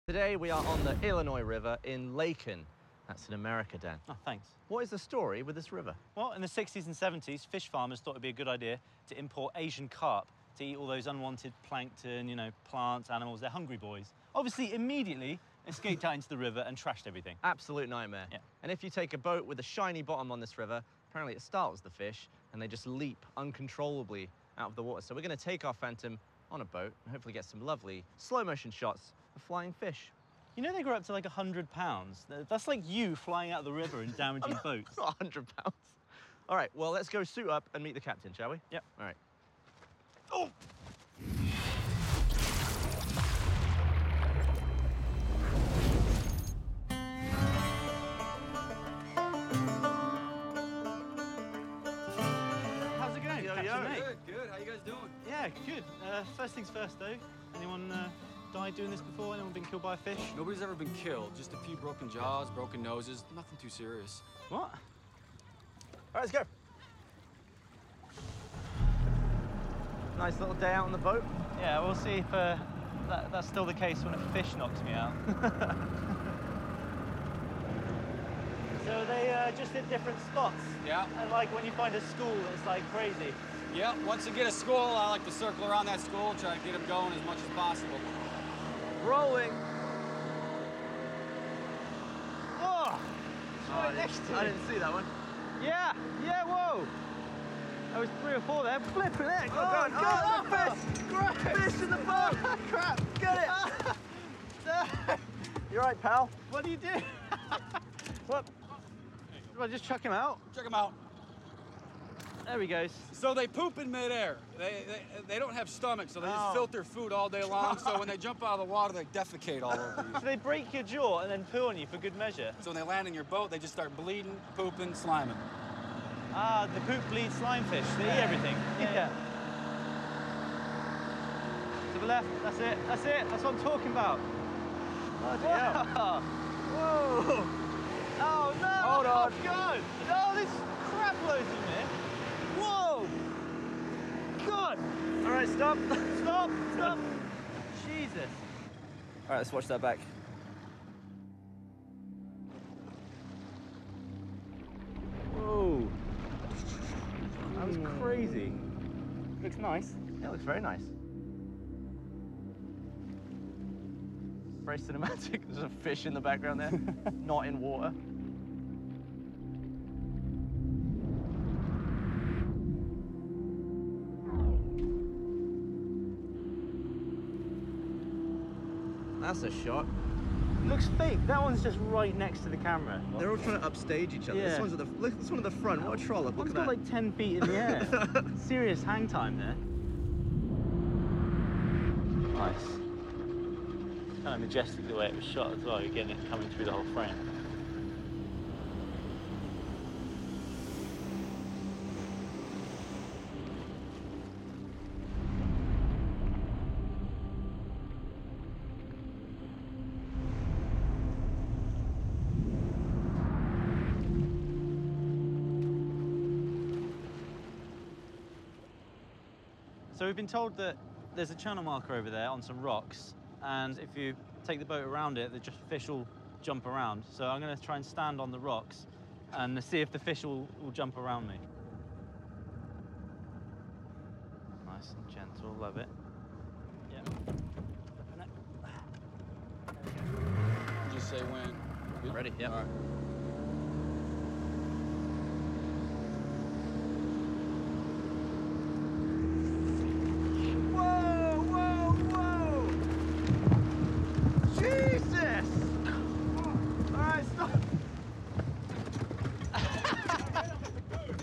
Today we are on the Illinois River in Lacon. That's in America, Dan. Oh, thanks. What is the story with this river? Well, in the 60s and 70s, fish farmers thought it'd be a good idea to import Asian carp to eat all those unwanted plankton, you know, plants, animals. They're hungry boys. Obviously, immediately escaped out into the river and trashed everything. Absolute nightmare. Yeah. And if you take a boat with a shiny bottom on this river, apparently it startles the fish and they just leap uncontrollably out of the water. So we're going to take our Phantom on a boat and hopefully get some lovely slow motion shots of flying fish. You know they grow up to like 100 pounds? That's like you flying out of the river and damaging boats. Not 100 pounds. All right, well, let's go suit up and meet the captain, shall we? Yep. All right. Oh! How's it going, Captain Nate? Good. How you guys doing? Yeah, good. First things first, though. Anyone died doing this before? Anyone been killed by a fish? Nobody's ever been killed. Just a few broken jaws, broken noses. Nothing too serious. What? All right, let's go. Nice little day out on the boat. Yeah, we'll see if that's still the case when a fish knocks me out. So they just hit different spots. Yeah. And like when you find a school, it's like crazy. Yeah. Once you get a school, I like to circle around that school, try to get them going as much as possible. Rolling. Oh! It's right next to I me. didn't see that one. Yeah, whoa! There was 3 or 4 there, flipping it. God. Oh, fish! Great! Fish in the boat! Crap! Get it! You all right, pal? What do you do? What? Do I just chuck him out? Check them out. There he goes. So they poop in midair. They don't have stomachs, so they Oh. just filter food all day long. So when they jump out of the water, they defecate all over you. So they break your jaw and then poo on you for good measure. So when they land in your boat, they just start bleeding, pooping, sliming. Ah, the poop bleeds slime fish. They eat everything. Yeah. To the left. That's it. That's what I'm talking about. Bloody hell. Whoa! Oh no! Hold on. God! No, there's crap loads in there. Whoa! God! All right, stop. Stop! Jesus! All right, let's watch that back. Whoa! That was crazy. Looks nice. It looks very nice. Very cinematic. There's a fish in the background there, not in water. That's a shot. Looks fake. That one's just right next to the camera. They're all trying to upstage each other. Yeah. This one's at the look. This one at the front. What a trollop! Look One's at got that. like 10 feet in the air. Serious hang time there. Nice. Kind of majestic the way it was shot as well. You're getting it coming through the whole frame. So we've been told that there's a channel marker over there on some rocks, and if you take the boat around it, the fish will jump around. So I'm going to try and stand on the rocks and see if the fish will jump around me. Nice and gentle, love it. Yeah. Just say when. Good? Ready? Yeah. All right. Whoa! Jesus! All right, stop.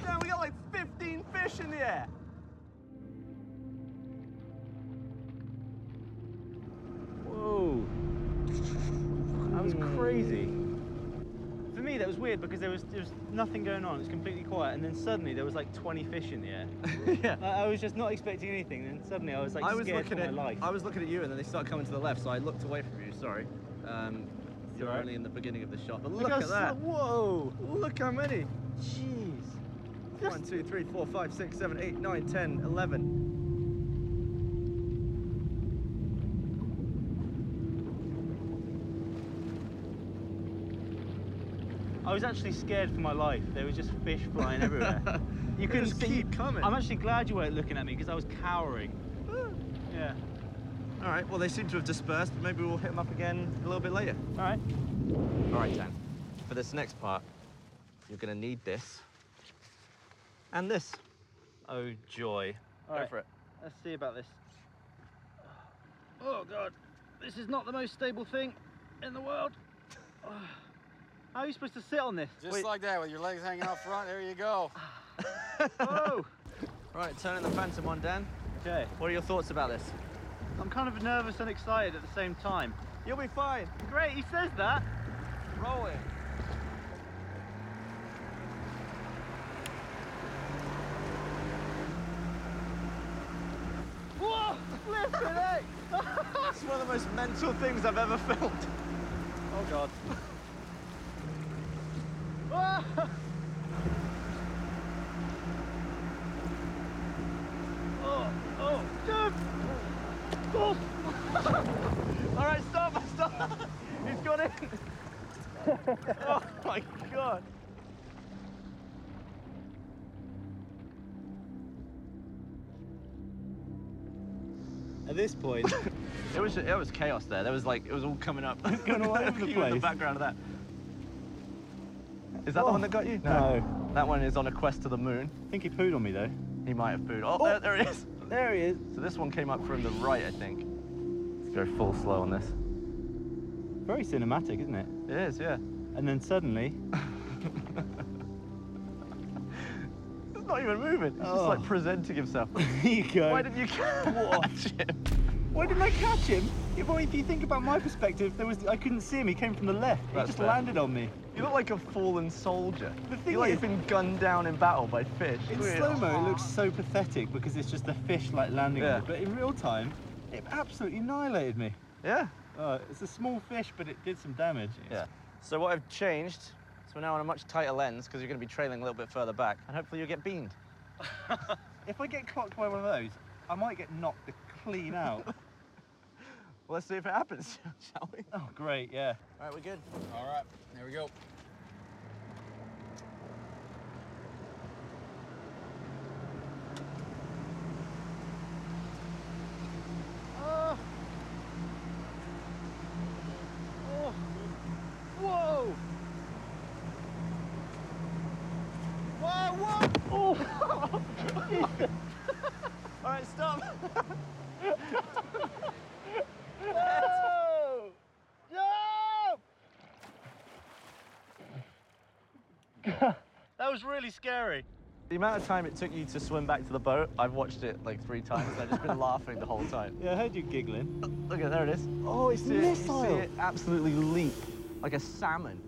Damn, we got like 15 fish in the air. Whoa. That was crazy. For me, that was weird because there was nothing going on. It was completely quiet, and then suddenly there was like 20 fish in the air. Yeah. I was just not expecting anything, and suddenly I was like scared for my life. I was looking at you, and then they started coming to the left, so I looked away from you. Sorry. You're alright. only in the beginning of the shot, but look how at that! Whoa! Look how many! Jeez. 1, 2, 3, 4, 5, 6, 7, 8, 9, 10, 11. I was actually scared for my life. There was just fish flying everywhere. You couldn't just see. keep coming. I'm actually glad you weren't looking at me because I was cowering. Yeah. All right, well, they seem to have dispersed, but maybe we'll hit them up again a little bit later. All right. All right, Dan. For this next part, you're going to need this and this. Oh, joy. All Go right. for it. Let's see about this. Oh, God. This is not the most stable thing in the world. How are you supposed to sit on this? Just like that, with your legs hanging out front. There you go. Oh. Right, turning the Phantom on, Dan. Okay. What are your thoughts about this? I'm kind of nervous and excited at the same time. You'll be fine. Great, he says that. Roll it. Whoa! Flipping heck! It's one of the most mental things I've ever filmed. Oh, God. Ah! Oh, dude! Oh. All right, stop. He's got in. Oh my God. At this point, It was chaos there. There was like, it was all coming up. Going all over the You were in the place. background of that. Is that the one that got you? No. That one is on a quest to the moon. I think he pooed on me though. He might have pooed. Oh, there it is. There he is. So this one came up from the right, I think. Let's go full slow on this. Very cinematic, isn't it? It is, yeah. And then suddenly, It's not even moving. It's just like presenting himself. here you go. Why didn't you catch him? Why didn't I catch him? Well, if you think about my perspective, I couldn't see him. He came from the left. He That's just fair. landed on me. You look like a fallen soldier. The thing You're like is- you've been gunned down in battle by fish. In Look at it. slow-mo, it looks so pathetic because it's just the fish like landing on Yeah. me. But in real time, it absolutely annihilated me. Yeah. It's a small fish, but it did some damage. Yeah. So what I've changed, so we're now on a much tighter lens because you're going to be trailing a little bit further back, and hopefully you'll get beamed. If I get clocked by one of those, I might get knocked clean out. Well, let's see if it happens, shall we? Oh, great, yeah. All right, we're good. All right, there we go. Oh. Oh. Whoa! Whoa, whoa! Oh! All right, stop. No! No! That was really scary. The amount of time it took you to swim back to the boat, I've watched it like 3 times. And I've just been laughing the whole time. Yeah, I heard you giggling. Look at there it is. Oh, it's You see it absolutely leap like a salmon,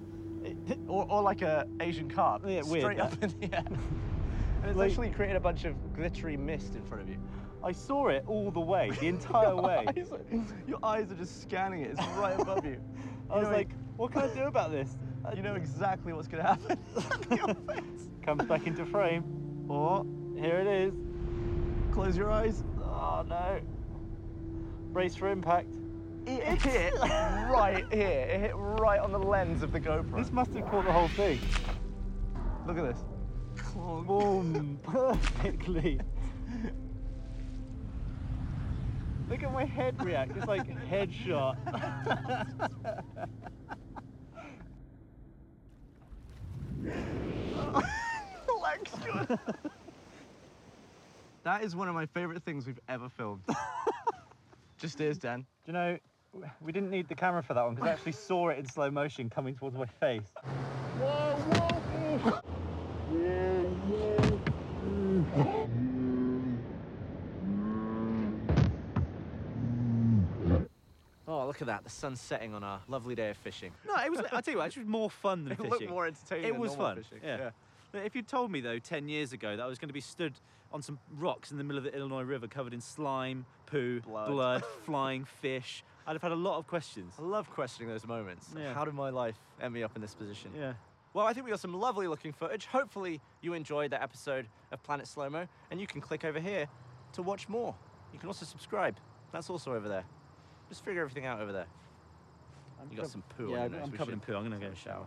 or like a Asian carp, Yeah, weird, straight that. up in the air. And it's Like- actually created a bunch of glittery mist in front of you. I saw it all the way, the entire way. Your eyes are just scanning it. It's right above you. I was know, like, what can I do about this? You know exactly what's going to happen. Look at your face. Comes back into frame. Oh, here it is. Close your eyes. Oh no. Brace for impact. It hit right here. It hit right on the lens of the GoPro. This must have caught the whole thing. Look at this. Boom, perfectly. Look at my head react. It's like headshot. Leg's good. That is one of my favorite things we've ever filmed. Just is, Dan. Do you know, we didn't need the camera for that one because I actually saw it in slow motion coming towards my face. Oh, look at that. The sun's setting on our lovely day of fishing. No, it was. I tell you what, it was more fun than It fishing. looked more entertaining It than was normal fun. fishing. Yeah. If you'd told me though 10 years ago that I was going to be stood on some rocks in the middle of the Illinois River covered in slime, poo, Blood. flying fish, I'd have had a lot of questions. I love questioning those moments. Yeah. How did my life end me up in this position? Yeah. Well, I think we got some lovely looking footage. Hopefully you enjoyed that episode of Planet Slow-Mo, and you can click over here to watch more. You can also subscribe. That's also over there. Just figure everything out over there. You got some poo on your nose. I'm We covered in should poo. I'm going to go have a shower.